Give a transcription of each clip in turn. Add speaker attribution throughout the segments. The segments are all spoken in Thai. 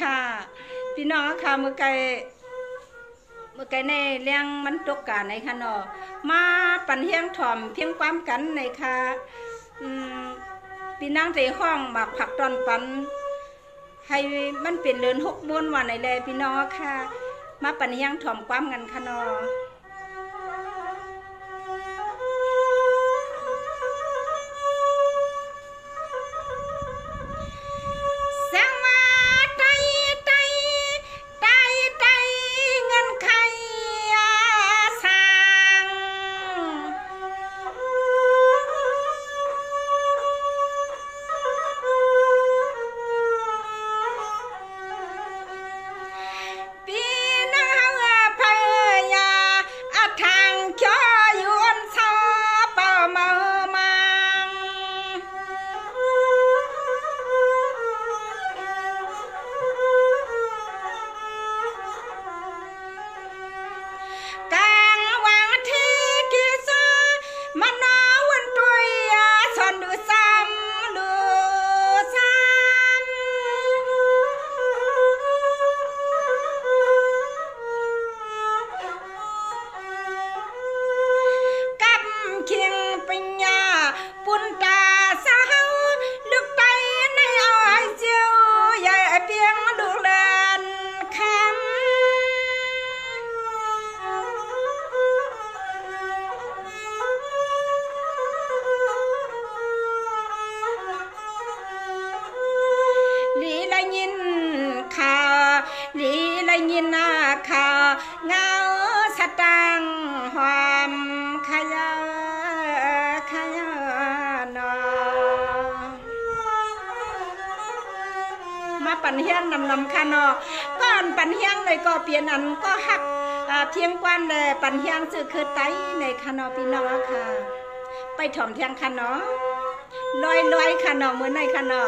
Speaker 1: ค่ะพี่น้องค่ะเมื่อไกในเลี้ยงมันตกการในค่ะเนาะมาปันเฮียงถ่อมเพียงความกันในค่ะพี่นางใจห้องหมักผักตอนปันให้มันเป็นเรือน6 ม้วนวันในแลพี่น้องค่ะมาปันเฮียงถ่อมความกันค่ะเนาะยินนาข่าวเงาสตางหอมขยะนอมาปั่นเฮียงนำค่ะนอก่อนปั่นเฮียงเลยก็เปลี่ยนอันก็หักเทียงกวนเลยปั่นเฮียงจือคือไตในค่ะนอพี่น้องค่ะไปถ่อมเทียงค่ะนอลอยค่ะนอเหมือนในค่ะนอ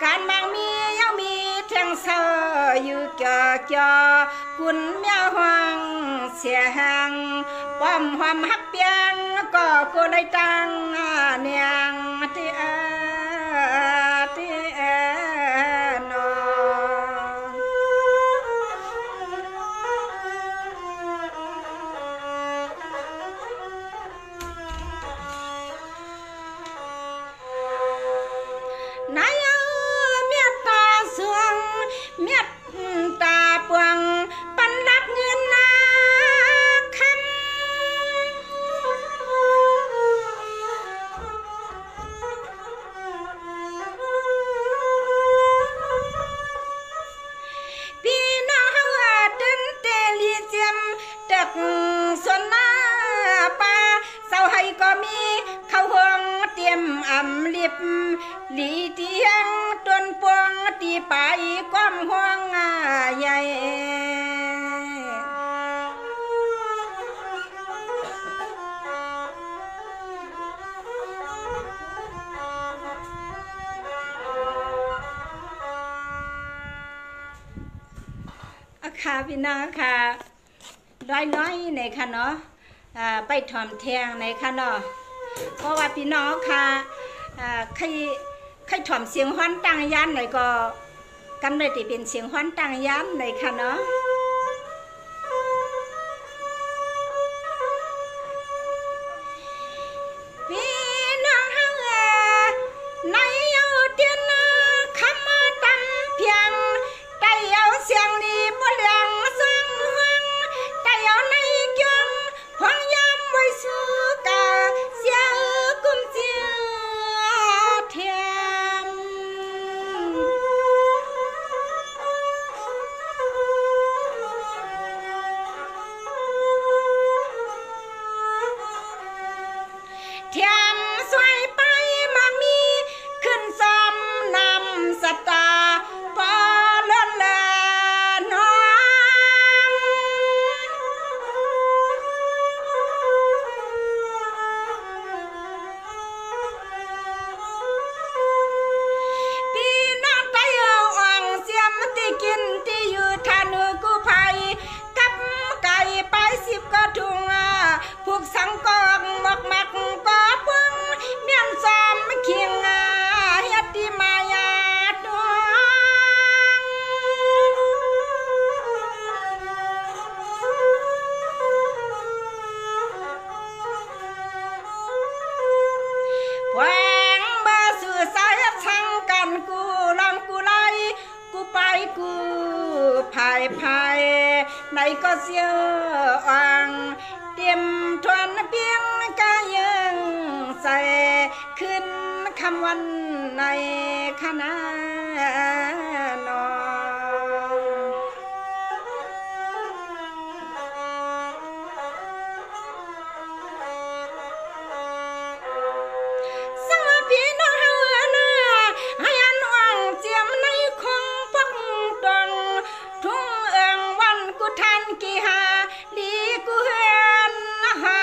Speaker 1: การบางมียังมีเทียงเสออยู่เกี่ยวกุนเมียหวังเสียหังป้อมความหักเปียงก็ได้ตังเนียงที่นอหลีเตียงต้นปวงตีไปความห่วงใหญ่ค่ะพี่น้องค่ะน้อยในค่ะเนาะไปถ่อมแทงในค่ะเนาะเพราะว่าพี่น้องค่ะใครถ่อมเสียงฮ้อนตั้งยันหน่อยก็กำเลยที่เป็นเสียงฮ้อนตั้งยันหน่อยค่ะเนาะ ในก็เสียอ่างเตรียมทวนเพียงกายังใส่ขึ้นคำวันในคณะนอสังพี่น้องเฮานะให้อันว่างเจียมในคงพักดองทุ่งเอิงวันกุทันกี่หาลีกุเฮือนหา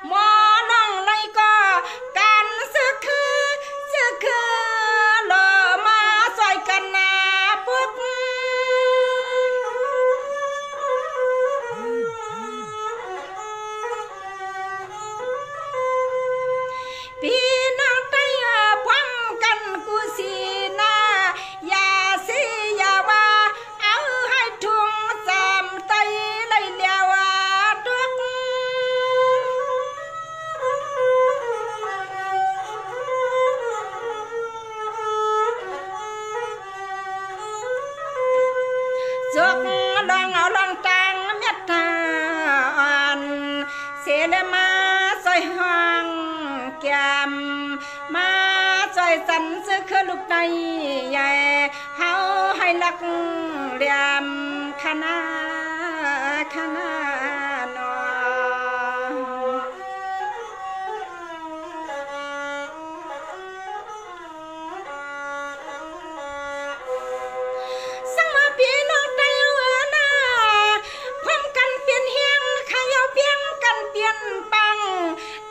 Speaker 1: หมอน้องเลยก็การสึกคือหล่อมาซอยกันนาปุ๊กพี่น้องไตพร้อมกันกูสีนาอย่าสิอย่าว่าเอาให้ทุ่งจำไตเลยเลียวทุกจกลองเอาลองตังเม็ดทานเสลมาซอยห้างแก้มมาซอยสันซึกลูกในใหญ่เฮาให้ลักเรียมคณะนอสังมาพี่น้องไตนะพร้อมกันเปลี่ยนเฮียงขยาวเพียงกันเปลี่ยนปัง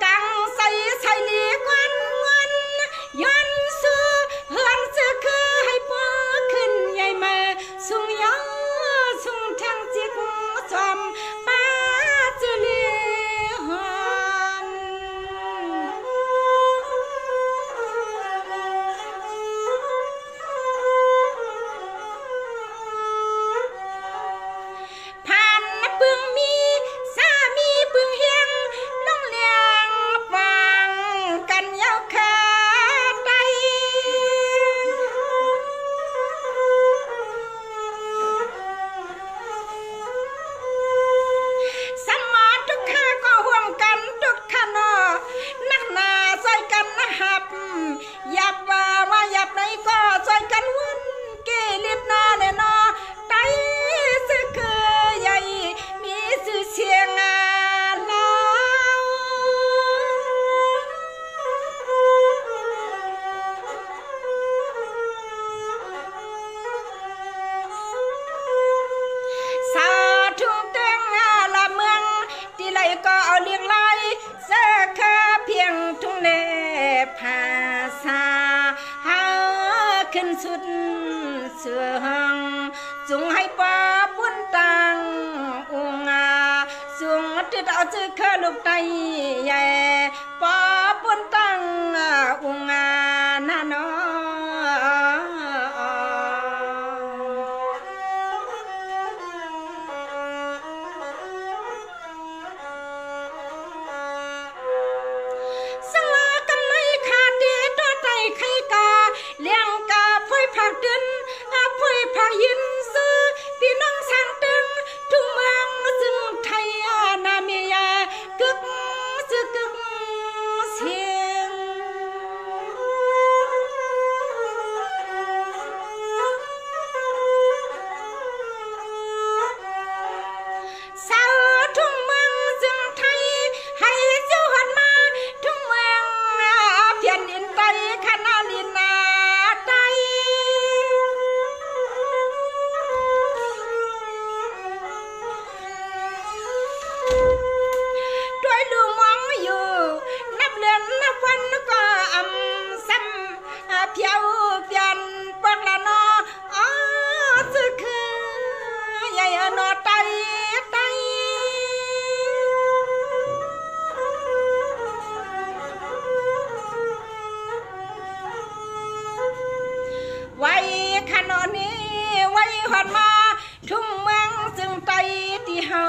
Speaker 1: กังใส่ลีกวันย้อนสู่เฮือนจะคือให้ปอขึ้นใหญ่มาสูงยอสูงทางจิกจอมป้าจะเลี้ยหอนผ่านปึงมีสามีปึงเฮียงลงเลียงฟังกันยาวขาไตสมาทุกข้าก็ห่วงกันทุกข้านอนักหนาซอยกันนะหับยับว่ายับไหนก็ซอยกันวุ่นเกลิดนาแน่นอไตสึกคือใหญ่มีสื่อเสียงลาวสาธุเต็งละเมืองที่ไหลก็เอาเลี้ยงไหลเสกเพียงทุ่งเล็บภาษาเฮาขึ้นสุดเสืองจุงให้ป้าบุญตังอุงจุงติดเอาจื้อเคลูกไตใหญ่ป้าบุญตังอุงนาโนสังวากำไม่ขาดดีตัวไตไข่กาเลี้ยงกาพ่อยผักดินพ่อยผักยินซื้อพี่น้องสร้างตึงทุ่งเมืองจึงไทยนาเมียกึกเสียงสาวทุ่งเมืองจึงไทยให้เจ้าหันมาทุ่งเมืองเพียนอินไตคณะลินาไตด้วยดูมองอยู่นับเดือนนับวันก็ซ้ำเพียวเปลี่ยนเปิกละนอสึกคือใหญ่นอไตไว้ขนอนนี้ไว้หอดมาทุ่งเมืองจึงไตที่เฮา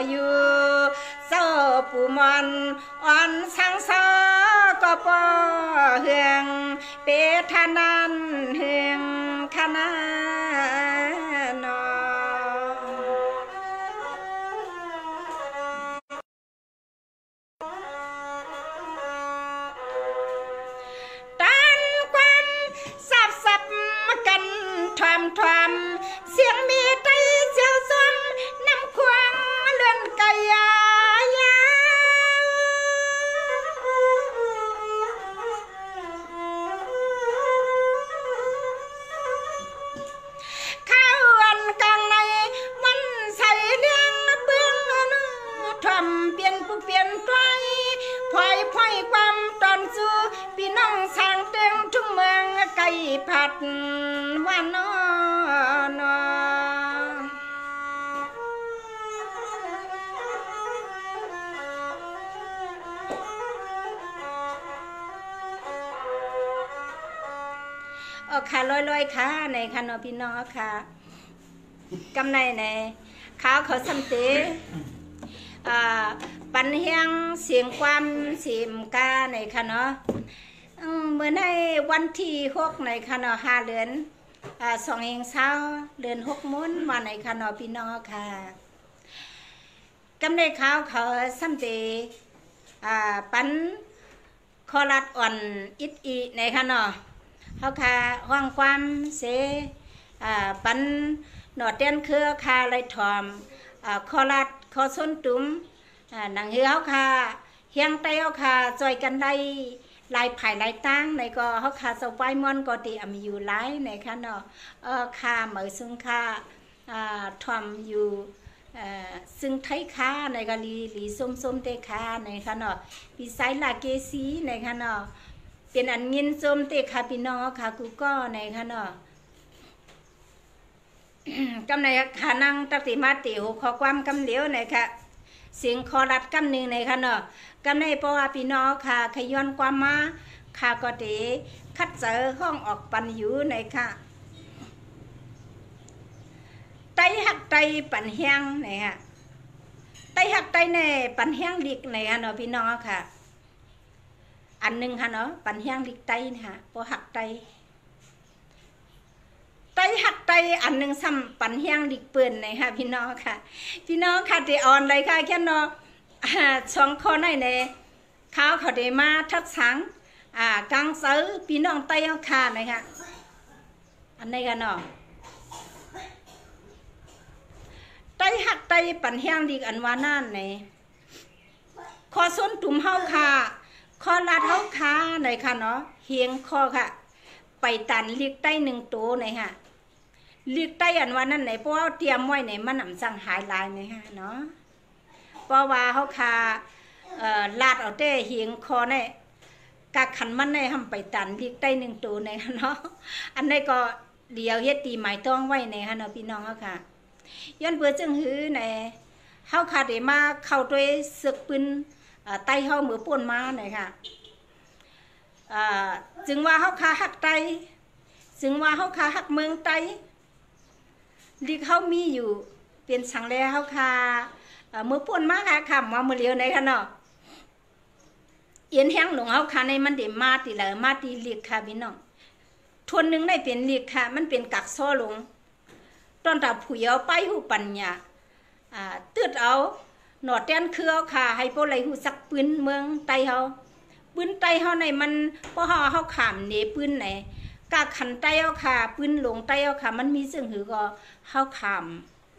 Speaker 1: อยู่เจ้าปู่มันอ่อนสังสาร เฮืองเปทานันเฮืองคณะนอกันทวมเสียงมีไตเจียวซ้ำน้ำควงเลื่อนกายายาข้าวอันกลางในมันใส่เลี้ยงเบื้องทำเปลี่ยนผู้เปลี่ยนไกลพอยความตอนสู้พี่น้องสร้างเต็มทุกเมืองไก่ผัดว่านอนค่ะลอยค่ะในค่ะน้องพี่น้องค่ะกำในในข้าวเขาสัมเตปันเฮียงเสียงความเสียมกาในค่ะเนาะเมื่อในวันที่6ในค่ะเนาะ5 เดือน2 เองเช้าเดือน6 มื้อมาในค่ะเนาะพี่น้องค่ะกำในข้าวเขาสัมเตปันคอรัดอ่อนอิดอีในค่ะเนาะเขาค่ะห้องความเสปันหนอดเต้นเครือคาไรถอมคอรัดคอส้นตุ้มหนังเหี้ยวค่ะเฮียงไตเอาค่ะจอยกันได้ลายไผ่ลายตั้งในก็เขาค่ะสบายมอนก็ตีมีอยู่หลายในค่ะเนาะค่ะเหมือซึ่งค่ะทอมอยู่ซึ่งไทยค่ะในก็ลีส้มเตค่ะในค่ะเนาะปีไซลาเกซีในค่ะเนาะเป็นอันเงินส้มเตค่ะพี่น้องค่ะกูก็ในค่ะเนาะกำในขานั่งตักติมาติหูขอความกำเหลียวในค่ะเสียงคอรัดกำหนึ่งในค่ะเนาะกำในเพราะว่าพี่น้องค่ะขย้อนความมาค่ะก็เตคัดเจอห้องออกปันอยู่ในค่ะไตหักไตปันแห้งในค่ะไตหักไตในปันแห้งลิกในค่ะเนาะพี่น้องค่ะอันหนึ่งค่ะเนาะปันแห้งลิกไตนะคะเพราะหักไตหักไตอันหนึ่งซ้ำปันแห้งลิกเปื่อนในค่ะพี่น้องค่ะพี่น้องค่ะเตออนเลยค่ะแค่เนาะ2 คนในข้าวเขาได้มาทัดสังกลางเสือพี่น้องไตเอาค่ะนะคะอันนี้กันเนาะไตหักไตปันแห้งลิกอันว่านั่นในคอส้นตุ่มเฮาค่ะคอลาดเฮาค่ะในค่ะเนาะเฮียงคอค่ะไปตันลิกไต1 ตัวในค่ะลิกไตอันว่านั่นไหนเพราะว่าเตรียมไว้ในมันนำสั่งหายลายในค่ะเนาะเพราะว่าเฮาค่ะลาดเอาแต่เฮียงคอในกะขันมันในทำไปตันลิกไต1 ตัวในค่ะเนาะอันนี้ก็เดียวเฮ็ดตีหมายต้องไว้ในค่ะเนาะพี่น้องเฮาค่ะย้อนเพื่อจึงหือในเฮาค่ะได้มาเข้าด้วยศึกปืนไตเฮามือป่นมาในค่ะจึงว่าเฮาค่ะหักไตจึงว่าเฮาค่ะหักเมืองไตลิกเฮามีอยู่เป็นสังแลเฮาค่ะมือป่นมาค่ะมามือเลียวในค่ะเนาะเอียนแห้งหลงเฮาค่ะในมันได้มาติละมาติลิกค่ะพี่น้องทวนนึงได้เป็นลิกค่ะมันเป็นกักซ้อหลงตอนตาผู้เยาไปหูปัญญาตืดเอาหนอดแต้นคือเอาค่ะให้พวกไรหูสักปืนเมืองไตเฮาปืนไตเฮาในมันเพราะเฮาขามเนปืนไหนกะขันไตเอาค่ะปืนหลงไตเอาค่ะมันมีซึ่งหือก็เฮาขาม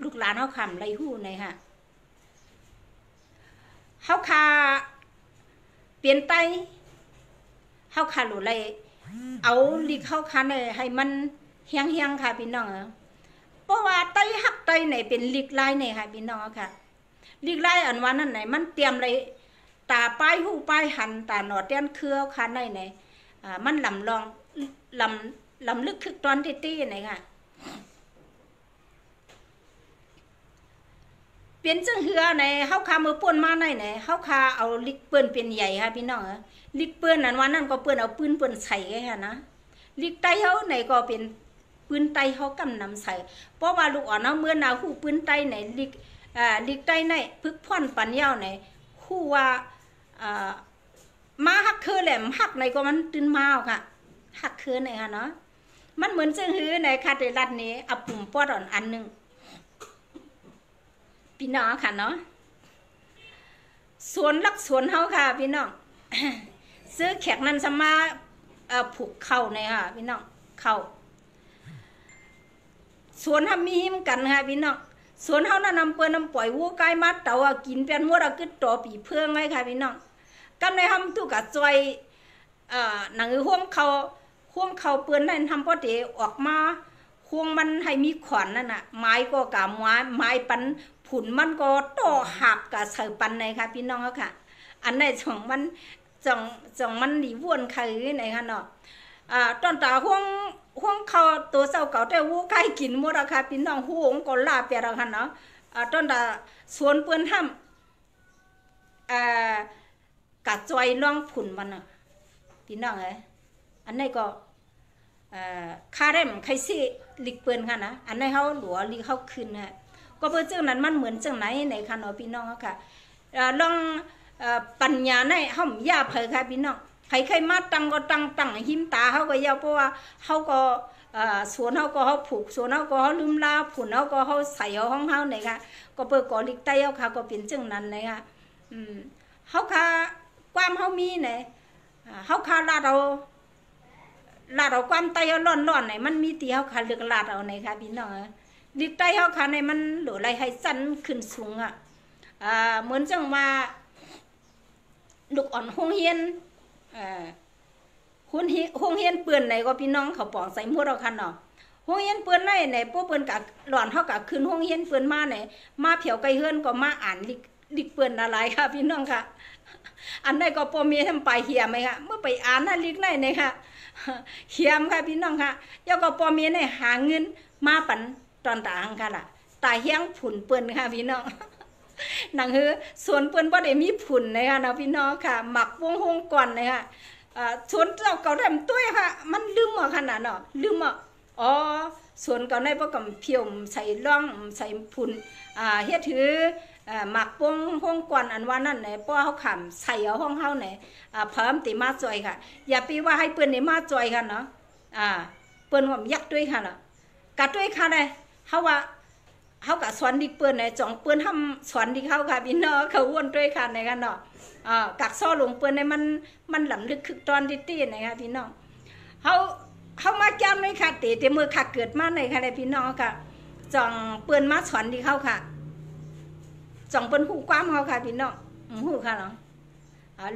Speaker 1: ลูกหลานเฮาขามไรหูในค่ะเฮาค่ะเปลี่ยนไตเฮาค่ะหลุไรเอาลิกเฮาค่ะในให้มันเฮียงค่ะพี่น้องเพราะว่าไตหักไตไหนเป็นลิกลายในค่ะพี่น้องค่ะลิกลายอันว่านั่นไหนมันเตรียมเลยตาป้ายหูป้ายหันตาหนอดแต้นเครือค่ะในไหนมันลำลองลำลึกคึกตอนตี้ไหนค่ะเปลี่ยนจึงเหือในเฮาคามือป่นมาไหนเฮาคาเอาลิกเปิ้นเป็นใหญ่ค่ะพี่น้องลิกเปิ้นนั้นว่านั่นก็เปิ้นเอาปืนเปิ้นใส่ค่ะนะลิกไตเฮาไหนก็เป็นปืนไตเฮากำนำใส่เพราะว่าลูกอ่อนเฮาเมื่อนาหูปืนไตไหนลิกไตไหนพึกพ่อนปันยาวไหนฮู้ว่ามาฮักคือแหละ มหักในก็มันตื่นมาค่ะหักคืนไหนค่ะเนาะมันเหมือนซึ่งฮื้อในคาเดรัดนี้เอาปุ่มปอดอันหนึ่งพี่น้องค่ะเนาะสวนลักสวนเฮาค่ะพี่น้อง ซื้อแขกนั้นสมาผูกเข่าในค่ะพี่น้องเข่าสวนทำมีหิมกันค่ะพี่น้องสวนเฮานั้นนำเปิ้นนำปล่อยวัวไก่มาเต่ากินเป็นมัวเรากึดต่อปีเพื่องไว้ค่ะพี่น้องกำในทำตุกะจอยหนังห่วงเขาเปิ้นนั่นทำพอเดออกมาห่วงมันให้มีขวัญนั่นน่ะไม้ก็กะไม้ปันผุนมันก็ต่อหับกะเสือปันในค่ะพี่น้องค่ะอันไหนจ่องมันหลีวนคือไหนค่ะเนาะตอนตาห่วงเขาตัวเศร้าเก่าแต่วัวไก่กินหมดราคาพี่น้องห่วงก็ลาเปียราคาเนาะตอนตาสวนเปิ้นทำกะจอยล่องผุนมันน่ะพี่น้องเอ้ยอันนี้ก็คาเร่มใครสิลิกเปิ้นค่ะนะอันนี้เขาหลัวลิกเขาขึ้นฮะก็เพื่อจังนั้นมันเหมือนจังไหนในค่ะเนาะพี่น้องค่ะลองปัญญาในเฮาย่าเผยค่ะพี่น้องใครมาตั้งก็ตั้งหิมตาเขาก็ยาวเพราะว่าเขาก็สวนเขาก็เขาผูกสวนเขาก็เขาลืมลาผุนเขาก็เขาใส่เอาห้องเขาเนี่ยค่ะก็เปิดก่อลิกไตเขาค่ะก็เป็นจังนั้นเลยค่ะเขาค่ะความเขามีเนี่ยเขาค่ะลาเราความไตเขาร้อนๆเนี่ยมันมีตีเขาค่ะเลือกลาดเอาเนี่ยค่ะพี่น้องลิกไตเขาค่ะเนี่ยมันหลุดอะไรให้สั้นขึ้นสูงเหมือนจังว่าลูกอ่อนหงเฮียนหงเฮียนเปื่อนไหนก็พี่น้องเขาปองใส่หมดเราคันเนาะหงเฮียนเปื่อนไหนพวกเปื่อนกับหลอนเขากับคืนหงเฮียนเปื่อนมาไหนมาเผียวไก่เฮือนก็มาอ่านลิกเปื่อนอะไรค่ะพี่น้องค่ะอันไหนก็ปอมีทำไปเหี่ยมไหมค่ะเมื่อไปอ่านลิกไหนเนี่ยค่ะเหี่ยมค่ะพี่น้องค่ะแล้วก็ปอมีเนี่ยหาเงินมาปั่นตอนตาหังค่ะล่ะตาเฮียงผุนเปื่อนค่ะพี่น้องหนังฮือสวนเปิ้นบ่ได้มีผุ่นนะคะนะพี่น้องค่ะหมักวงหงก่อนนะคะสวนเจ้าเก่าแถมตุ้ยค่ะมันลืมอ่ะขนาดเนาะลืมอ่ะสวนเก่าในบ่กำเพียวใส่ร่องใส่ผุ่นเฮ็ดถือหมักวงหงก่อนอันว่านั่นไหนป้อเฮาขำใส่เอาห้องเฮาไหนเพิ่มติมาจอยค่ะอย่าไปว่าให้เปิ้นนี่มาจอยค่ะเนาะเปิ้นว่ายักด้วยค่ะเนาะกะด้วยค่ะได้เฮาว่าเขากับสอนดิเปิ้นในจ่องเปิ้นทำสอนดิเขาค่ะพี่น้องเขาวนด้วยค่ะในกันเนาะกักซ้อหลงเปิ้นในมันหลำลึกคึกตอนตี้ๆนะคะพี่น้องเขามาจำในค่ะเตมือค่ะเกิดมาในค่ะในพี่น้องค่ะจ่องเปิ้นมาสอนดิเขาค่ะจ่องเปิ้นหูความเขาค่ะพี่น้องหูค่ะเนาะ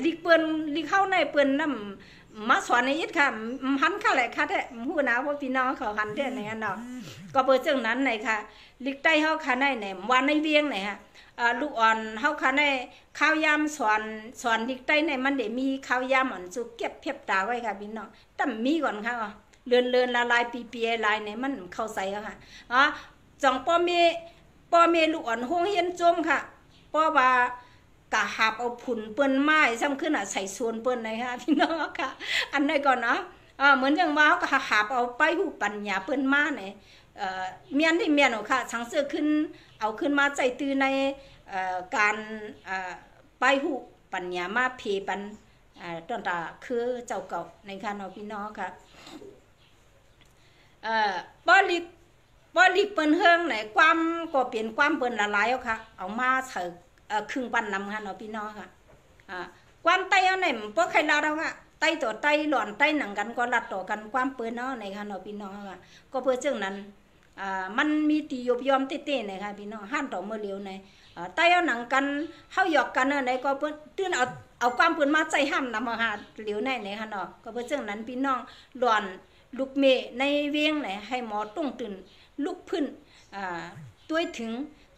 Speaker 1: ลิเปิ้นลิเข้าในเปิ้นน้ำมาสอนในยิดค่ะหันค่ะแหละค่ะแท้หูนะว่าพี่น้องเขาหันแท้ในกันเนาะก็เปิดจังนั้นในค่ะลิกไตเฮาค่ะในเนี่ยวันในเวียงเนี่ยฮะลูกอ่อนเฮาค่ะในข้าวยำสอนลิกไตในมันเดี๋ยวมีข้าวยำอ่อนสุกเก็บเพียบตาไว้ค่ะพี่น้องตั้มมีก่อนค่ะเลื่อนละลายปีลายเนี่ยมันเข้าใส่ค่ะจ่องป้อเมลูกอ่อนห้องเฮียนจมค่ะป้อว่ากะหาบเอาผุ่นเปิ้นไม้ซ้ำขึ้นใส่ส่วนเปิ้นเลยค่ะพี่น้องค่ะอันไหนก่อนเนาะเหมือนอย่างว่าเขาก็หาบเอาไปหูปัญญาเปิ้นมาเนี่ยเมียนที่เมียนค่ะสังเสือขึ้นเอาขึ้นมาใจตื้อในการไปหูปัญญามาเพปันตอนตาคือเจ้าเก่าในการเอาพี่น้องค่ะบริเปิ้นเฮืองไหนความก็เปลี่ยนความเปิ้นละลายค่ะเอามาใส่ครึ่งปันนำค่ะเนาะพี่น้องค่ะความไตเอาไหนบ่ใครลาเราค่ะไตต่อไตหล่อนไตหนังกันก็รัดต่อกันความเปิ้นเนาะในค่ะเนาะพี่น้องค่ะก็เพื่อจังนั้นมันมีตียบยอมเต้ๆนะคะพี่น้องห้านต่อเมื่อเร็วในไตเอาหนังกันเฮาหยอกกันในก็เพิ่นตื่นเอาความเปิ้นมาใจห้ามนำมาหาเหลียวในค่ะเนาะก็เพื่อจังนั้นพี่น้องหล่อนลูกเมในเวียงไหนให้หมอตุ้งตื่นลุกพื้นตัวถึง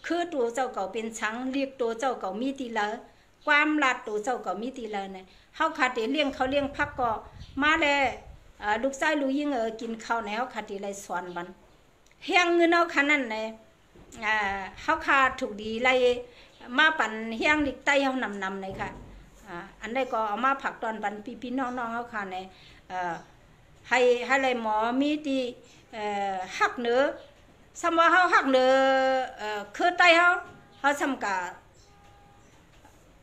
Speaker 1: คือตัวเจ้าเก่าเป็นช้างเรียกตัวเจ้าเก่ามีตีละความลาดตัวเจ้าเก่ามีตีละเนี่ยเฮาขาดเลี้ยงเขาเลี้ยงพักก็มาแลลูกชายลูกยิงกินข้าวในเฮาขาดตีไรสอนบันเฮียงเงินเอาขนาดไหนเฮาขาดถูกดีไรมาปั่นเฮียงดิกไตเฮานำเลยค่ะอันใดก็เอามาผักตอนปันพี่น้องๆเฮาขาดในให้ไรหมอมีตีหักเนื้อสมว่าเฮาหักเนื้อคือไตเฮาสำกะ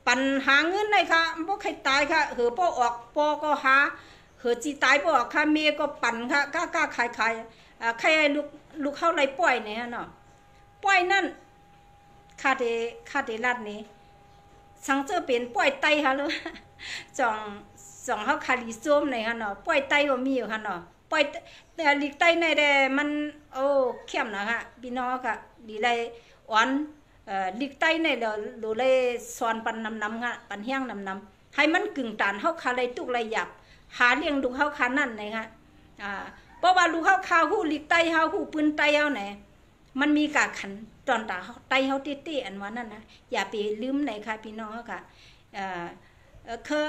Speaker 1: ปันหาเงินเลยค่ะบ่ใครตายค่ะเหอป้อออกปอก็หาเหอจีตายป้อออกค่ะเมียก็ปั่นค่ะกล้าขายใครลูกเข้าไรป่วยเนี่ยเนาะป่วยนั่นคาเดลัดนี้สังเจอเป็นป่วยไตค่ะเลยจ่องเขาคาลิส้มเลยค่ะเนาะป่วยไตก็มีอยู่ค่ะเนาะป่วยแต่ลิกไตในแต่มันโอ้เข้มนะค่ะพี่น้องค่ะดีเลยอ่อนลิกไตในเดี๋ยวดูเลยสอนปันน้ำค่ะปันเฮี้ยงน้ำให้มันกึ่งตานเขาคาไรตุกไรหยับหาเลี้ยงดูเขาคานั่นเลยค่ะเพราะว่าลูกเขาคาหูลิกไตเขาหูปืนไตเขาไหนมันมีกาขันตอนตาไตเขาเตี้ยอันวันนั้นนะอย่าไปลืมไหนค่ะพี่น้องค่ะคือ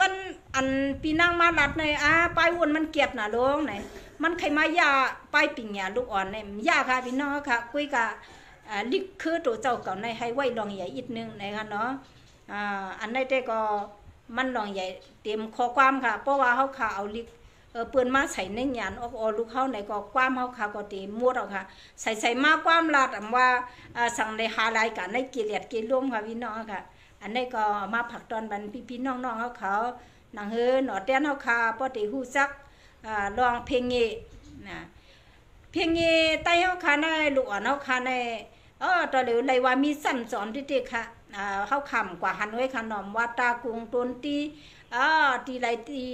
Speaker 1: มันอันปีนางมาลัดในปลายวนมันเก็บหนาลงไหนมันใครมายาปลายปิ่งยาลูกอ่อนในยาค่ะพี่น้องค่ะคุยกับลิกคือตัวเจ้าเก่าในให้ไว้ลองใหญ่อีกนึงนะคะเนาะอันในแต่ก็มันลองใหญ่เตรียมข้อความค่ะเพราะว่าเขาขาเอาลิกเปื้อนมาใส่ในหยานออกลูกเขาในก็ความเขาขาก็ตีมัวเอาค่ะใส่มาความลาดว่าสั่งในหาลายกันในกิเลสกิร่วมค่ะพี่น้องค่ะอันนี้ก็มาผักตอนบันพี่น้องเขาหนังเฮือหนอเตี้ยนเขาขาปอตีหูซักลองเพลงเงี้นะเพลงเงี้ไตเขาขาในลูกอ่อนเขาขาในตอนเหลวเลยว่ามีสั่นสอนที่เด็กค่ะเขาคำกว่าหันไว้ขนมว่าตากุงตนตีไรตี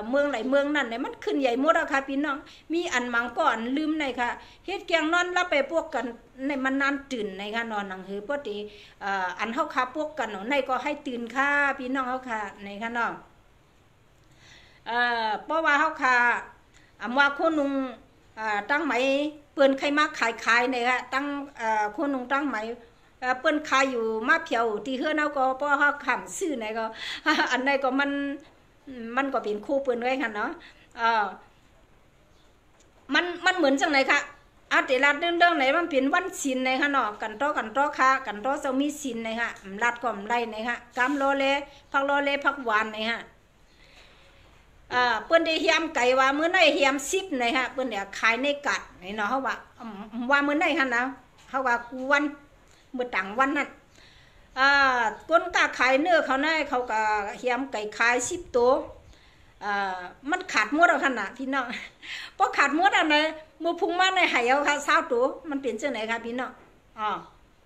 Speaker 1: เมืองไหลเมืองนั่นเนี่ยมันขึ้นใหญ่หมดอะค่ะพี่น้องมีอันมังก่อนลืมในค่ะเฮ็ดแกงนอนรับไปพวกกันในมันนานตื่นในค่ะนอนหนังหือปกติอันเขาคาพวกกันในก็ให้ตื่นค่ะพี่น้องเขาค่ะในค่ะน้องเพราะว่าเขาค่ะว่าคนนุงตั้งไหมเปิ้นใครมาขายเนี่ยค่ะตั้งคนนุงตั้งไหมเปิ้นขายอยู่มาเพียวที่เฮือนเอาก็เพราะเขาขำซื้อไหนก็อันไหนก็มันก็เป็นคู่เปิ้นไว้ค่ะเนาะมันเหมือนจังไหนค่ะแต่ละเรื่องไหนมันเป็นวันศีลไหนค่ะเนาะกันต่อค่ะกันต่อจะมีศีลไหนค่ะรัดก็ไรไหนค่ะกำโลเลพักโลเลพักหวานไหนค่ะเปิ้นได้เฮียมไก่ว่ามื้อไหนเฮียม10ไหนค่ะเปิ้นเนี่ยขายในกัดนี่เนาะเขาว่ามื้อไหนค่ะนะเขาว่ากูวันเมื่อต่างวันนั้นคนกาขายเนื้อเขาเนี่ยเขาก็เฮียมไก่ขาย10 ตัวมันขาดมดเอาขนาดพี่น้องเพราะขาดมดอะไรมือพุงมาในหายเอาค่ะ20 ตัวมันเป็นเช่นไหนคะพี่น้อง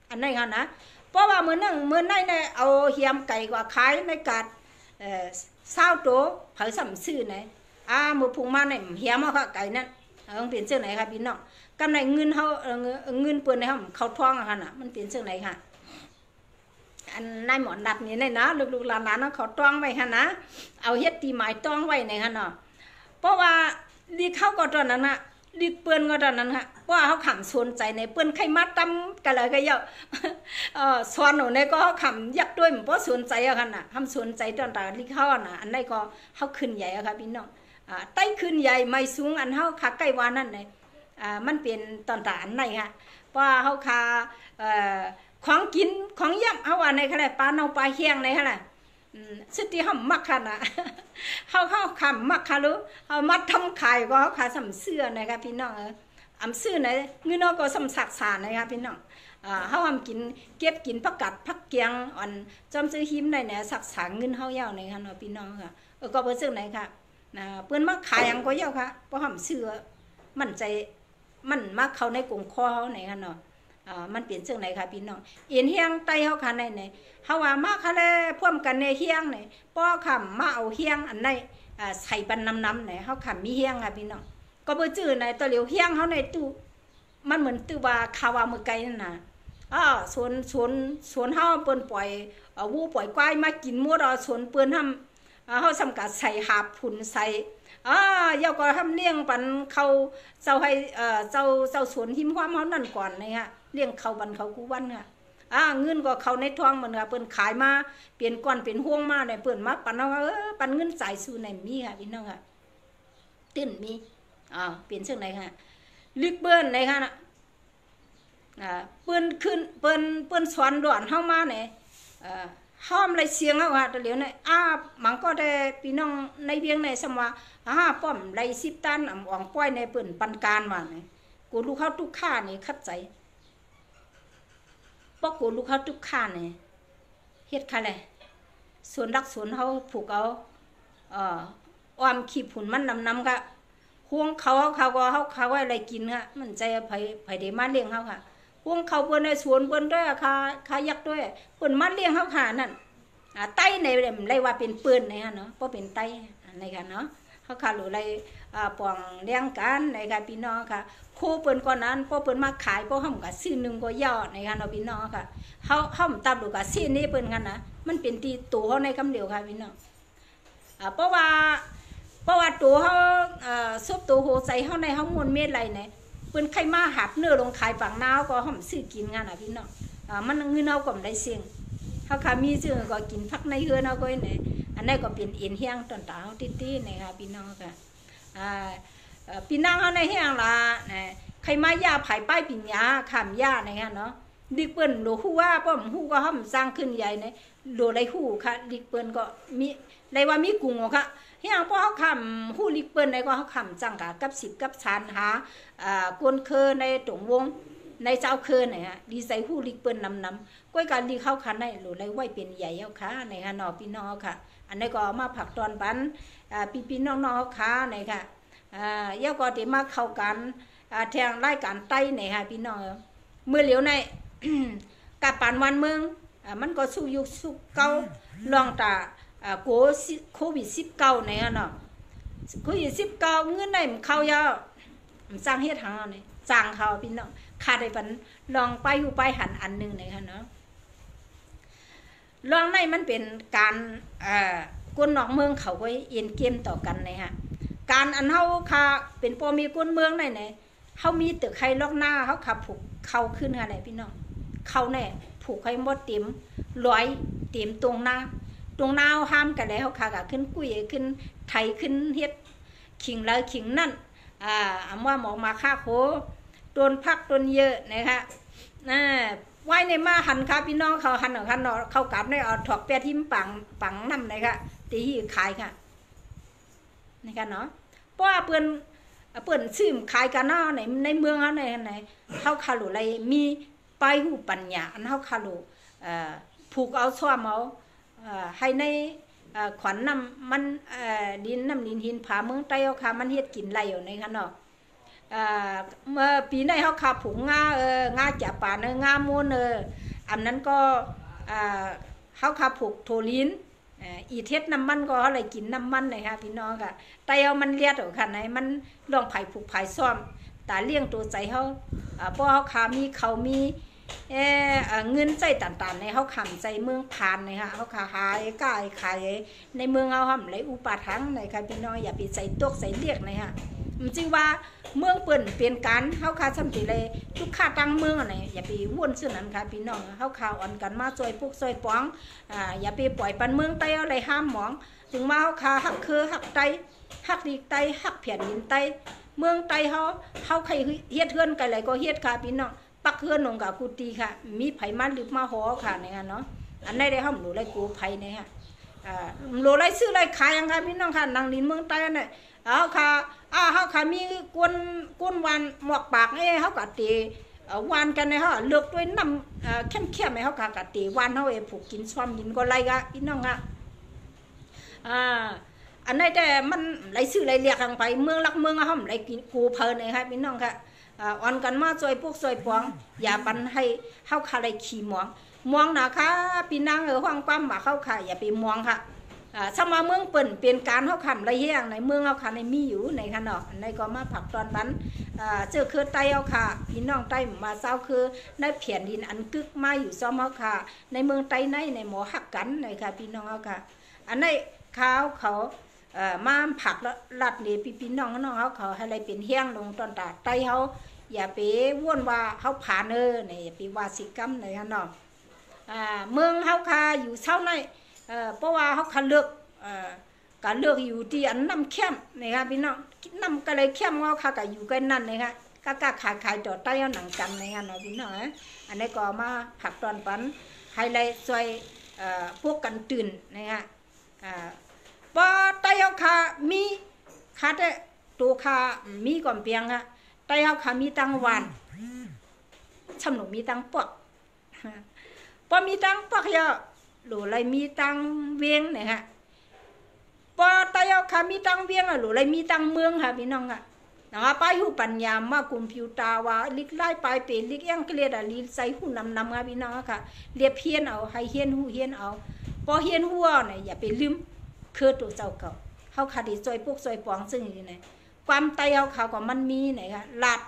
Speaker 1: อันนี้ค่ะนะเพราะว่ามือนั่งมือไหนเนี่ยเอาเฮียมไก่กว่าขายในกัด20 ตัวเผยสัมซื่อไหนมือพุงมาในเฮียมเอาค่ะไก่นั่นมันเป็นเช่นไหนคะพี่น้องกำไรเงินเงินเปืนในเขาท้องอะค่ะนะมันเป็นเช่นไหนค่ะอันนายหมอนดัดนี่เลยนะลูกหลานๆเขาต้องไว้ค่ะนะเอาเฮ็ดตีหมายต้องไว้ในค่ะเนาะเพราะว่าลีเข้าก็ตอนนั้นน่ะลีเปืนก็ตอนนั้นค่ะเพราะว่าเขาขำสนใจในเปืนใครมาตั้มกันเลยก็เยอะสอนหนูในก็เขาขำยักด้วยเพราะสนใจอะค่ะน่ะทำสนใจตอนแต่ลีเข้าน่ะอันนี้ก็เขาขึ้นใหญ่อะค่ะพี่น้องไต้ขึ้นใหญ่ไม่สูงอันเขาขาใกล้วานั่นเลยมันเป็นตอนแต่อันไหนค่ะเพราะเขาขาของกินของย่ำเอาว่าในขณะปลาเนาปลาแห้งในขณะสุดที่เขามักค่ะนะเขาขำมักค่ะรู้เขามัดทำขายก็เขาขาสัมเสื้อนะคะพี่น้องเสื้อไหนเงินเราก็สัมสักษานะคะพี่น้องเขาทำกินเก็บกินผักกัดผักเกียงอ่อนจอมซื้อหิมในเนี่ยสักษาเงินเขาเยาวในค่ะเนาะพี่น้องค่ะก็เพื่อซื้อไหนค่ะเพื่อนมักขายยังก็เยาวค่ะเพราะทำเสื้อมั่นใจมันมักเขาในกลุ่มคอเขาไหนค่ะเนาะมันเปลี่ยนเรื่องไหนค่ะพี่น้องเอ็นเฮียงไตเขาค่ะในเขาว่ามาค่ะเลยพ่วมกันในเฮียงไหนป้อคำมาเอาเฮียงอันในใส่ปันน้ำไหนเขาขำมีเฮียงค่ะพี่น้องก็เบอร์จื้อในตัวเหลียวเฮียงเขาในตู้มันเหมือนตู้ว่าคาวามือไก่นั่นน่ะสวนเขาเปิ้นปล่อยวูปล่อยควายมากินมัวเราสวนเปิ้นทำเขาสำกัดใส่หาบผุนใส่เยาก็ทำเลี้ยงปันเขาเจ้าให้เจ้าสวนหิมความเขานั่นก่อนเลยค่ะเลี้ยงเขาบันเขากูวันค่ะเงินก็เขาในท้องมันค่ะเปิ้นขายมาเปลี่ยนก้อนเป็นห่วงมาเนี่ยเปิ้นมาปันเอาปันเงินจ่ายสู่ในมีค่ะพี่น้องค่ะตื้นมีเปลี่ยนเช่นไหนค่ะลึกเบิ้นไหนค่ะเปิ้นขึ้นเปิ้นสอนด่วนเข้ามาเนี่ยห้อมเลยเสียงเอาค่ะแต่เหลียวเนี่ยมันก็ได้พี่น้องในเวียงในสมว่าป้อมไร10 ตันอ่องป้อยในเปิ้นปันการว่าเนี่ยกูลูกเขาทุกข้านี่คัดใจเพราะกูลูกเขาทุกข้าเนี่ยเฮ็ดค่ะเลย ส่วนรักส่วนเขาผูกเอาอ้อมขีบผุนมันนำก็ห่วงเขาก็เขาอะไรกินค่ะมันใจไผเดมาเลี้ยงเขาค่ะห่วงเขาเปิ้นในสวนเปิ้นด้วยขายักด้วยเปิ้นมาเลี้ยงเขาค่ะนั่นไต้ในไรว่าเป็นปืนในค่ะเนาะเพราะเป็นไต้ในค่ะเนาะเขาขาหรืออะไรปองเลี้ยงกันในค่ะพี่น้องค่ะโคเปิ้นก่อนนั้นพอเปิ้นมาขายพอห้องกับซื้อนึงก็ย่อในค่ะเนาะพี่น้องค่ะเขาตับดูกับซื้อนี้เปิ้นกันนะมันเป็นตีตัวเขาในคำเดียวค่ะพี่น้องเพราะว่าตัวเขาซุปตัวโหใส่เขาในเขามวนเม็ดอะไรเนี่ยเปิ้นใครมาหับเนื้อลงขายฝั่งนาวก็ห้องซื้อกินกันนะพี่น้องมันเงินเอาก็ไม่ได้เสี่ยงเขาขามีซื้อก็กินพักในเฮือนเอาก็เนี่ยอันนี้ก็เป็นเอ็นเฮียงตอนตาเขาตี้ๆนะคะพี่น้องค่ะพี่น้องเขาในเฮียงละเนี่ยใครมายาผายป้ายปิญญาขามยาในเงี้ยเนาะดิเปิ้นหลูฮู้ว่าป้อมฮู้ก็ห้องสร้างขึ้นใหญ่เนี่ยหลูไรฮู้ค่ะดิเปิ้นก็มีไรว่ามีกุ้งค่ะเฮียงพอเขาคำฮู้ลิเปิ้นในก็เขาคำจังกับ10กับชานหากวนเคอในตรงวงในเจ้าเคอเนี่ยฮะดีใส่ฮู้ลิเปิ้นนำก้อยการดีเข้าคันในหลูไรไหวเป็นใหญ่เอาค่ะในค่ะนอพี่น้องค่ะอันนี้ก็มาผักตอนปันพี่น้องๆค่ะในค่ะเย้าก็ที่มาเข้ากันแทงไล่การไต้ในค่ะพี่น้องเมื่อเหลียวในกับปานวันเมืองมันก็สู้ยุคสู้เก่าลองตาโควิด19ในเนาะโควิด19เงินได้มันเข้ายาวมันสร้างเฮ็ดหางนี่สร้างเขาพี่น้องขาดได้ปันลองไปอยู่ไปหันอันนึงในค่ะเนาะลองในมันเป็นการกวนนอกเมืองเขาก็เอ็นเกมต่อกันในฮะการอันเฮาค่ะเป็นปอมีกวนเมืองไหนเฮามีตึกใครล็อกหน้าเฮาขับผูกเข้าขึ้นอะไรพี่น้องเข้าแน่ผูกให้หมดเต็มร้อยเต็มตรงหน้าห้ามกันแล้วเขาค่ะขึ้นกุ้ยขึ้นไทยขึ้นเฮ็ดขิงแล้วขิงนั่นว่าหมอกมาฆ่าโคโดนพักโดนเยอะนะคะไว้ในมาหันค่ะพี่น้องเขาหันเขากลับในเอาถอกเปียทิมปังน้ำเลยค่ะตีขายค่ะนี่กันเนาะเพราะว่าเปิ้นซื้อขายกันเนาะในเมืองเขาไหนเขาคารุอะไรมีไปหูปัญญาอันเขาคารุผูกเอาซ้อมเอาให้ในขวัญน้ำมันดินหินผาเมืองใต้เขาค่ะมันเฮ็ดกินไรอยู่ในค่ะเนาะเมื่อปีในเขาขาผูกงาจับป่างามูนอันนั้นก็เขาขาผูกโทลินอีเทศน้ำมันก็อะไรกินน้ำมันเลยค่ะพี่น้องค่ะแต่เอามันเลียดออกค่ะไหนมันลองไผ่ผูกไผ่ซ้อมแต่เลี้ยงตัวใจเขาเพราะเขาขามีเงินใจต่างๆในเขาขำใจเมืองผ่านเลยค่ะเขาขายก้ายขายในเมืองเขาทำไรอุปถัมภ์เลยค่ะพี่น้องอย่าไปใส่ตกใส่เรียกเลยค่ะจริงว่าเมืองเปิ่นเปลี่ยนการเขาขาสำติเลยทุกข้าตั้งเมืองอะไรอย่าไปว่นซึ่งนั้นค่ะพี่น้องเขาข่าวอ่อนกันมาซอยพวกซอยป้องอย่าไปปล่อยปันเมืองไต้อะไรห้ามหมองถึงมาเขาขาหักคือหักไตหักดีไตหักแผ่นดินไตเมืองไต้เขาใครเฮ็ดเฮือนกันอะไรก็เฮ็ดค่ะพี่น้องปักเฮือนลงกับกูตีค่ะมีไผ่มันหรือมาหอค่ะเนี่ยเนาะอันไหนได้ห้ามหนูไรกูไผ่เนี่ยค่ะหนูไรซื้อไรขายยังค่ะพี่น้องค่ะนางลินเมืองไต้เนี่ยเขาค่ะมีกวนวันหมวกปากเขากะตีวันกันเนี่ยเขาเลือกด้วยน้ำเข้มๆเขากะตีวันเขาผูกกินซ้อมกินก็ไรกะพี่น้องค่ะอันนี้แต่มันไรซื้อไรเรียกทางไปเมืองลักเมืองเขาไรกินกูเพลินเลยค่ะพี่น้องค่ะอ่อนกันมาซอยพวกซอยปวงอย่าปันให้เขาขาไรขี่มองนะคะพี่นางห้องปั๊มมาเข้าค่ะอย่าไปมองค่ะสมาเมืองเปิ่นเปลี่ยนการเขาขำไรแห้งในเมืองเขาค่ะในมีอยู่ในขนมในก็มาผักตอนบันเจอคือไตเอาค่ะพี่น้องไตมาเศร้าคือในเพียนดินอันกึกมาอยู่ซ้อมเขาค่ะในเมืองไตในหมอหักกันในค่ะพี่น้องเขาค่ะอันในเขามาผักแล้วลัดเลยพี่น้องเขาให้อะไรเป็นแห้งลงตอนตาไตเขาอย่าไปว่นว่าเขาผ่านเนี่ยอย่าไปว่าสิกรรมในขนมเมืองเขาค่ะอยู่เศร้าในเพราะว่าเขาคันเลือกการเลือกอยู่ที่อันน้ำเข้มนะคะพี่น้องน้ำก็เลยเข้มเขาค่ะก็อยู่กันนั่นนะคะก็ขายต่อใต้เอาหนังกันนะคะเนาะพี่น้องอันนี้ก็มาผักตอนปันไฮไลท์ซอยพวกกันตื่นนะคะพอใต้เอาค่ะมีค่ะแต่ตัวค่ะมีก่อนเพียงค่ะใต้เอาค่ะมีตังหวานช่ำหนูมีตังปอกพอมีตังปอกเยอะ หลูเลยมีตังเวียงเนี่ยค่ะพอตายเอาค่ะมีตังเวียงอ่ะหลูเลยมีตังเมืองค่ะพี่น้องอ่ะนะคะไปหูปัญญามาคอมพิวเตอร์ว่าลิกไล่ไปเป็นลิกยังเกลียดอ่ะลิใส่หูนำค่ะพี่น้องค่ะเรียบเฮียนเอาให้เฮียนหูเฮียนเอาพอเฮียนหัวเนี่ยอย่าไปลืมคือตัวเจ้าเก่าเขาขาดีซอยพวกซอยปองซึ่งอยู่ไหนความตายเอาเขาก็มันมีไหนค่ะลาด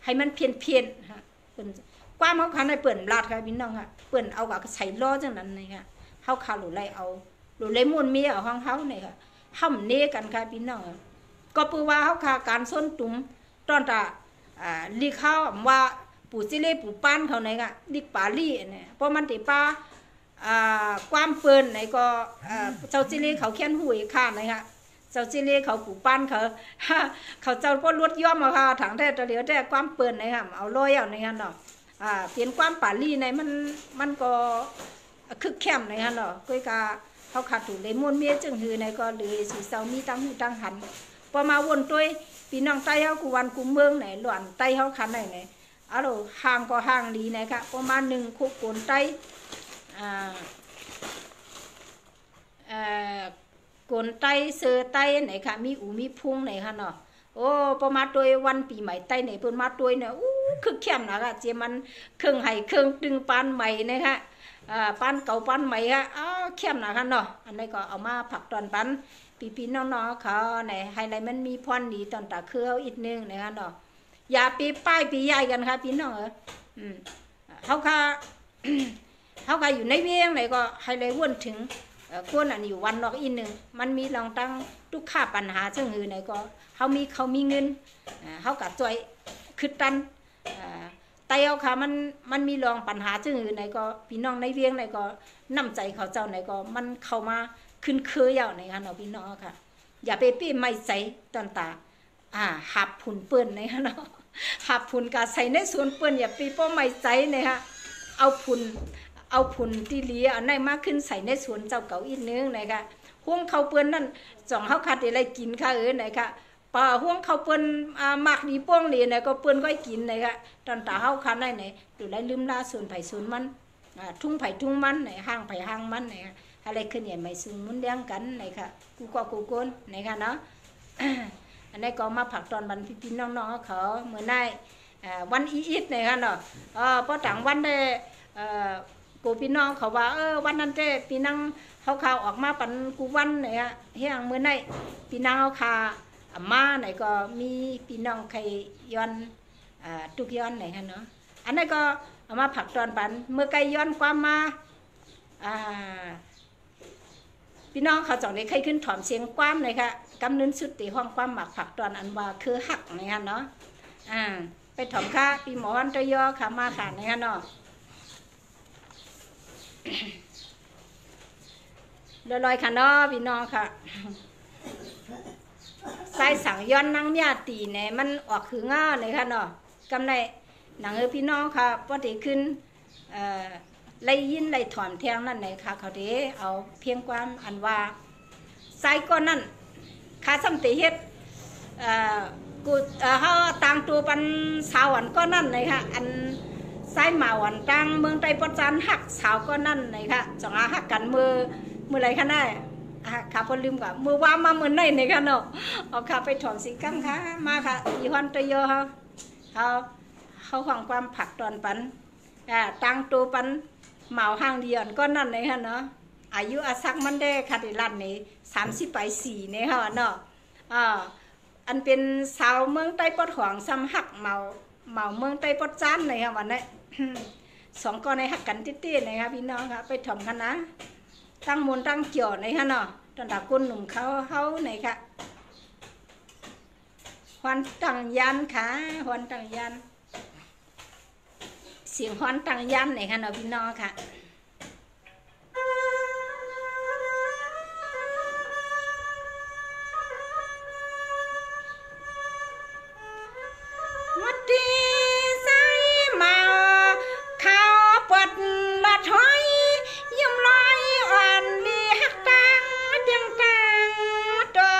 Speaker 1: ให้มันเพี้ยนค่ะความเขาขาในเปิ่นลาดค่ะพี่น้องค่ะเปิ่นเอากับใส่ล้อจังนั้นเลยค่ะเขาขาหลุดไล่เอาหลุดไล่ม้วนเมียเอาห้องเขาเนี่ยค่ะห้ำเน่กันค่ะพี่น้องก็ปือว่าเขาขาการส้นตุ่มตอนตาลีเขาว่าปู่ซิเล่ปู่ป้านเขาไหนค่ะดิกป่าลี่เนี่ยเพราะมันติป้าความเปิ่นไหนก็เจ้าซิเล่เขาแค้นหุยข้าไหนค่ะเจ้าซิเล่เขาปู่ป้านเขาเจ้าก็ลวดย่อมเอาค่ะถังแต่ตัวเหลียวแต่ความเปิ่นไหนค่ะเอาลอยเอาไหนค่ะเนาะเปลี่ยนความป่าลี่ในมันก็คึกเข้มในฮะเนาะก้อยกาเขาขาดถูเลยม้วนเมียจึงหือในก็เลยสีเสามีตั้งหูตั้งหันพอมาวนตัวปีน้องไต้เขากูวันกูเมืองไหนหลวนไต้เขาขันไหนเอาล่ะห่างก็ห่างดีนะคะประมาณ1 คุกโกนไต้โกนไต้เสือไต้ไหนค่ะมีอูมีพุ่งไหนค่ะเนาะโอ้ประมาณตัววันปีใหม่ไต้ไหนเพิ่นมาตัวเนี่ยคึกเข้มนะคะเจมันเครื่องไห้เครื่องดึงปานใหม่นะคะปานเก่าปานใหม่ค่ะเข้มนะคะเนาะอันนี้ก็เอามาผักตอนปันปีน้องๆเขาไหนไฮไลท์มันมีพรดีตอนตาคือเอาอีกนึงนะคะเนาะอย่าปีป้ายปีใหญ่กันค่ะพี่น้องเขาค่ะเขาค่ะอยู่ในเวียงไหนก็ไฮไลท์วนถึงควรอันอยู่วันนอกอีกนึงมันมีลองตั้งทุกข้าปัญหาเชิงหือไหนก็เขามีเงินเขากัดจอยคือตันไตเอาค่ะมันมีรองปัญหาจึงอื่นไหนก็พี่น้องในเวียงไหนก็น้ำใจเขาเจ้าไหนก็มันเข้ามาขึ้นเคยเอาไหนคะเนาะพี่น้องค่ะอย่าไปปี้ไม่ใส่ตอนตาหับผุนเปื้อนไหนคะเนาะหับผุนกาใส่ในสวนเปื้อนอย่าปีป้อไม่ใส่เนี่ยค่ะเอาผุนที่เลี้ยอันไหนมากขึ้นใส่ในสวนเจ้าเก่าอีกนึงไหนค่ะห่วงเขาเปื้อนนั่นจ่องเขาขาดอะไรกินค่ะไหนค่ะป่าห่วงเขาเปิ้นหมักดีป้องเลยนะก็เปิ้นก็กินเลยค่ะตอนตาเฮาคันได้ไหนดูได้ลืมลาส่วนไผ่ส่วนมันทุ่งไผ่ทุ่งมันไหนห้างไผ่ห้างมันไหนอะไรขึ้นเนี่ยไม่สูงมุนเลี้ยงกันไหนค่ะกูก็กูโกนไหนค่ะเนาะอันนี้ก็มาผักตอนบันพี่น้องๆเขาเหมือนได้วันอีดไหนค่ะเนาะพอต่างวันได้กูพี่น้องเขาว่าวันนั้นเจ้พี่น้องเขาข่าวออกมาปันกูวันไหนค่ะเฮียงเหมือนได้พี่น้องเขาข่ามาไหนก็มีพี่น้องใครย้อนทุกย้อนไหนฮะเนาะอันนั้นก็เอามาผักตอนปันเมื่อไกลย้อนความมาพี่น้องเขาจ่องได้ใครขึ้นถอมเสียงความเลยค่ะกำนึนสุดตีห้องความหมักผักตอนอันว่าคือหักไหนฮะเนาะไปถอมค่ะปีหมอวันตะยอค่ะมาค่ะไหนฮะเนาะลอยๆค่ะเนาะพี่น้องค่ะสายสังย้อนนั่งเนี่ยตีเนี่ยมันออกคือง่าเลยค่ะเนาะกำไรหนังพี่น้องค่ะพอดีขึ้นไล่ยินไล่ถอนเทียงนั่นเลยค่ะเขาเดเอาเพียงความอันว่าสายก้อนนั่นขาสัมติเฮ็ดกูเขาต่างตัวปันสาวอันก้อนนั่นเลยค่ะอันสายหมาวันต่างเมืองไต้ปจันหักสาวก้อนนั่นเลยค่ะจังหักกันมือไรค่ะได้ค่ะพอลืมก่อนมือว่ามาเหมือนในนี่ค่ะเนาะเอาค่ะไปถอนสิกังค่ะมาค่ะอีฮอนตะโยเขาของความผักตอนปันตั้งตัวปันเหมาห้างเดียนก็นั่นเลยค่ะเนาะอายุอาศักมันได้ค่ะที่รันนี่30 ไป 4เนี่ยค่ะเนาะอันเป็นสาวเมืองใต้ปอดหวงซ้ำหักเหมาเมืองใต้ปอดจานเลยค่ะวันนี้2 ก้อนในหักกันติดๆเลยค่ะพี่น้องค่ะไปถมกันนะตั้งมูลตั้งเกี่ยวในฮะเนาะตอนตากุนหนุ่มเขาไหนค่ะฮอนตังยันค่ะฮอนตังยันเสียงฮอนตังยันไหนค่ะเนาะพี่น้องค่ะวัดดีใส่มาข้าวปดละถอยยิ้มลอยอ่อนลีหักตังเตียงตังตัว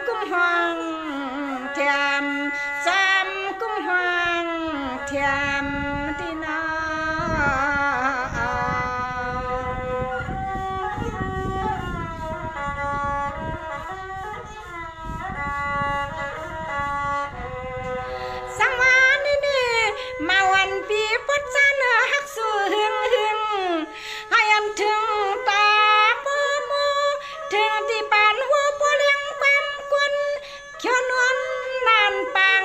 Speaker 1: กุ้มห้องเทียมซ้ำกุ้มห้องเทียมที่นอสังวานี่มาวันปีพุทธะเนื้อหักสู่หึงให้อันถึงตาปูมูถึงที่บ้านหัวผู้เลี้ยงความกุนเขียวนวลนานปัง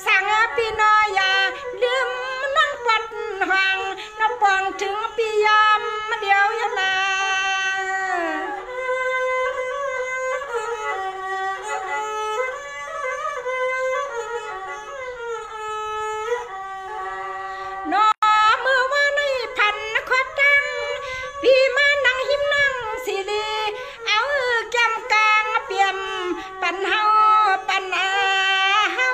Speaker 1: สั่งพี่น้อยอย่าลืมน้องปัดห่างน้องปองถึงพี่ยามเดียวยานาพี่มานั่งหิมนั่งสิลีเอาแก้มกลางเปี่ยมปันเฮาปันอาเฮา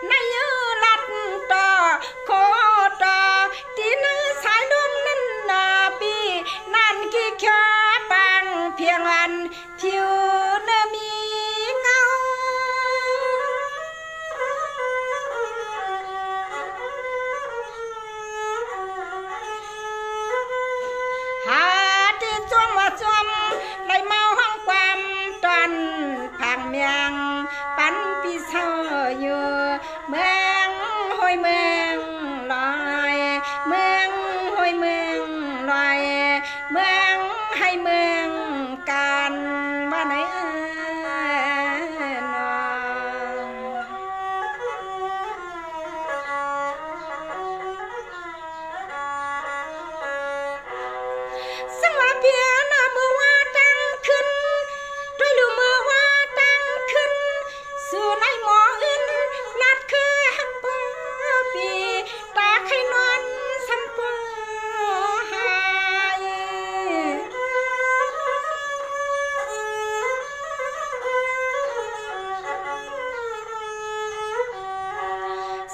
Speaker 1: ในยืลัดต่อโคต่อที่นั่งสายลมนั่นนาปีนั่นกี่แค่ปังเพียงอันทิวเนมีจอมไหลเมาห้องความตอนพังเมียงปันปีเศร้าอยู่เมืองห้อยเมืองลอยเมืองห้อยเมืองลอยเมืองให้เมืองกันว่าไหนนอสังวาเพียสู่ในหมออื่นนัดคือฮักปอปีตาไข่นอนสัมปอหาย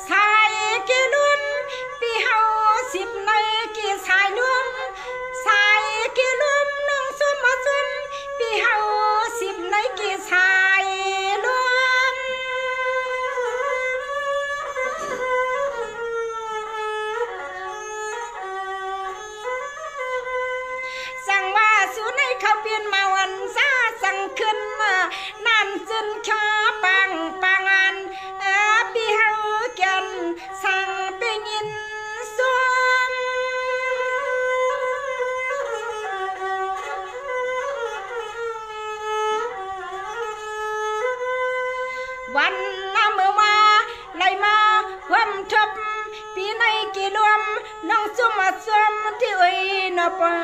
Speaker 1: สายกี่ลุ่มปีเฮาสิบในกี่สายลุ่มสายกี่ลุ่มน้องสมมาสมปีเฮาสิบในกี่สายเขาเปลี่ยนมาวันซาสั่งขึ้นนั่นจนชอปังอันปีเฮาแก่นสั่งไปยินสมวันน้ำเมื่อมาไหลมาความทบปีในกี่รวมน้องสมมาสมที่ไว้นปา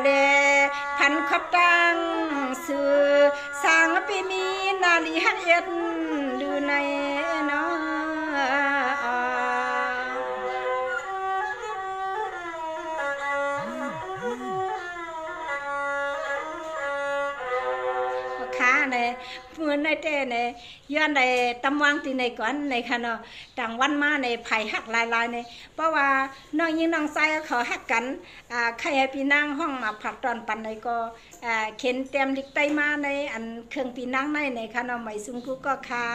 Speaker 1: เลพันขับตังสื่อสร้างปีมีนาลีฮักเอ็ดดูในน้อค้าเนี่ยเมื่อในเต้เนี่ยย้อนในตำวังตีในก่อนในค่ะเนาะต่างวันมาในไผ่หักลายในเพราะว่าน้องยิงน้องชายเขาหักกันใครให้พี่นางห้องมาผักตอนปันในก็เข็นเต็มดิกไตมาในอันเครื่องพี่นางในค่ะเนาะไม่ซุ้มกุก็ค่ะ